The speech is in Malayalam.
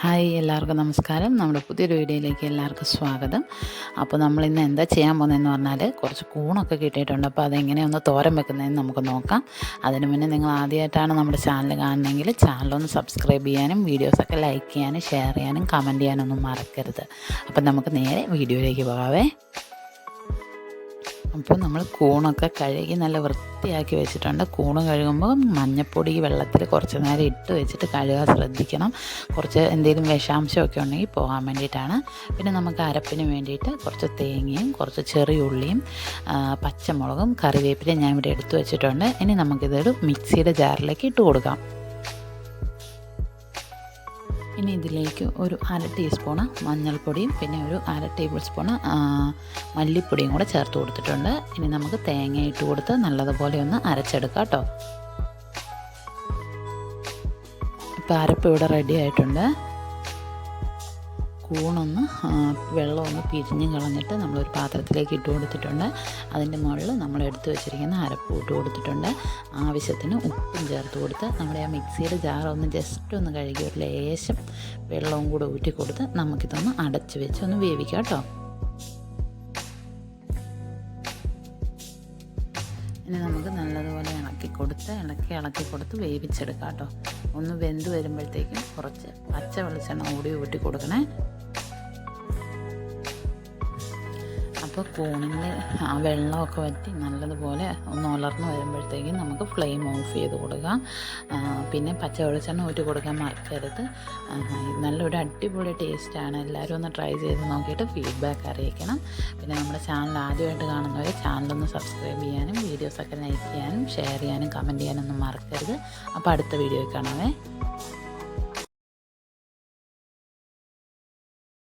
ഹായ് എല്ലാവർക്കും നമസ്കാരം. നമ്മുടെ പുതിയൊരു വീഡിയോയിലേക്ക് എല്ലാവർക്കും സ്വാഗതം. അപ്പോൾ നമ്മളിന്ന് എന്താ ചെയ്യാൻ പോകുന്നതെന്ന് പറഞ്ഞാൽ കുറച്ച് കൂണൊക്കെ കിട്ടിയിട്ടുണ്ട്. അപ്പോൾ അതെങ്ങനെയൊന്ന് തോരൻ വെക്കുന്നതെന്ന് നമുക്ക് നോക്കാം. അതിന് മുന്നേ നിങ്ങൾ ആദ്യമായിട്ടാണ് നമ്മുടെ ചാനൽ കാണുന്നതെങ്കിൽ ചാനലൊന്ന് സബ്സ്ക്രൈബ് ചെയ്യാനും വീഡിയോസൊക്കെ ലൈക്ക് ചെയ്യാനും ഷെയർ ചെയ്യാനും കമൻറ്റ് ചെയ്യാനൊന്നും മറക്കരുത്. അപ്പോൾ നമുക്ക് നേരെ വീഡിയോയിലേക്ക് പോകാവേ. അപ്പോൾ നമ്മൾ കൂണൊക്കെ കഴുകി നല്ല വൃത്തിയാക്കി വെച്ചിട്ടുണ്ട്. കൂണ് കഴുകുമ്പോൾ മഞ്ഞൾപ്പൊടി വെള്ളത്തിൽ കുറച്ച് നേരം ഇട്ട് വെച്ചിട്ട് കഴുകാൻ ശ്രദ്ധിക്കണം. കുറച്ച് എന്തെങ്കിലും വിഷാംശമൊക്കെ ഉണ്ടെങ്കിൽ പോകാൻ വേണ്ടിയിട്ടാണ്. പിന്നെ നമുക്ക് അരപ്പിന് വേണ്ടിയിട്ട് കുറച്ച് തേങ്ങയും കുറച്ച് ചെറിയ ഉള്ളിയും പച്ചമുളകും കറിവേപ്പിലയും ഞാൻ ഇവിടെ എടുത്തു വെച്ചിട്ടുണ്ട്. ഇനി നമുക്കിതൊരു മിക്സിയുടെ ജാറിലേക്ക് ഇട്ട് കൊടുക്കാം. ഇനി ഇതിലേക്ക് ഒരു 1/2 ടീസ്പൂണ് മഞ്ഞൾപ്പൊടിയും പിന്നെ ഒരു 1/2 ടേബിൾ സ്പൂണ് മല്ലിപ്പൊടിയും കൂടെ ചേർത്ത് കൊടുത്തിട്ടുണ്ട്. ഇനി നമുക്ക് തേങ്ങ ഇട്ട് കൊടുത്ത് നല്ലതുപോലെ ഒന്ന് അരച്ചെടുക്കാം കേട്ടോ. ഇപ്പോൾ അരപ്പ് ഇവിടെ റെഡി ആയിട്ടുണ്ട്. കൂണൊന്ന് വെള്ളമൊന്ന് പിരിഞ്ഞ് കളഞ്ഞിട്ട് നമ്മളൊരു പാത്രത്തിലേക്ക് ഇട്ട് കൊടുത്തിട്ടുണ്ട്. അതിൻ്റെ മുകളിൽ നമ്മൾ എടുത്ത് വെച്ചിരിക്കുന്ന അരപ്പ് ഇട്ട് കൊടുത്തിട്ടുണ്ട്. ആവശ്യത്തിന് ഉപ്പും ചേർത്ത് കൊടുത്ത് നമ്മുടെ ആ മിക്സിയുടെ ജാറൊന്ന് ജസ്റ്റ് ഒന്ന് കഴുകി ഒരു ലേശം വെള്ളവും കൂടെ ഊറ്റി കൊടുത്ത് നമുക്കിതൊന്ന് അടച്ച് വെച്ച് ഒന്ന് വേവിക്കാം കേട്ടോ. ഇനി നമുക്ക് നല്ലതുപോലെ ഇളക്കി കൊടുത്ത് വേവിച്ചെടുക്കാം കേട്ടോ. ഒന്ന് വെന്ത് വരുമ്പോഴത്തേക്കും കുറച്ച് പച്ച വെളിച്ചെണ്ണ കൂടി ഊറ്റി കൊടുക്കണേ. അപ്പോൾ കൂണിൽ ആ വെള്ളമൊക്കെ വറ്റി നല്ലതുപോലെ ഒന്ന് ഉലർന്ന് വരുമ്പോഴത്തേക്കും നമുക്ക് ഫ്ലെയിം ഓഫ് ചെയ്ത് കൊടുക്കാം. പിന്നെ പച്ച വെളിച്ചെണ്ണ ഊറ്റി കൊടുക്കാൻ മറക്കരുത്. നല്ലൊരു അടിപൊളി ടേസ്റ്റാണ്. എല്ലാവരും ഒന്ന് ട്രൈ ചെയ്ത് നോക്കിയിട്ട് ഫീഡ്ബാക്ക് അറിയിക്കണം. പിന്നെ നമ്മുടെ ചാനൽ ആദ്യമായിട്ട് കാണുന്നവർ ചാനലൊന്ന് സബ്സ്ക്രൈബ് ചെയ്യാനും വീഡിയോസൊക്കെ ലൈക്ക് ചെയ്യാനും ഷെയർ ചെയ്യാനും കമൻറ്റ് ചെയ്യാനൊന്നും മറക്കരുത്. അപ്പോൾ അടുത്ത വീഡിയോ കാണാവേ.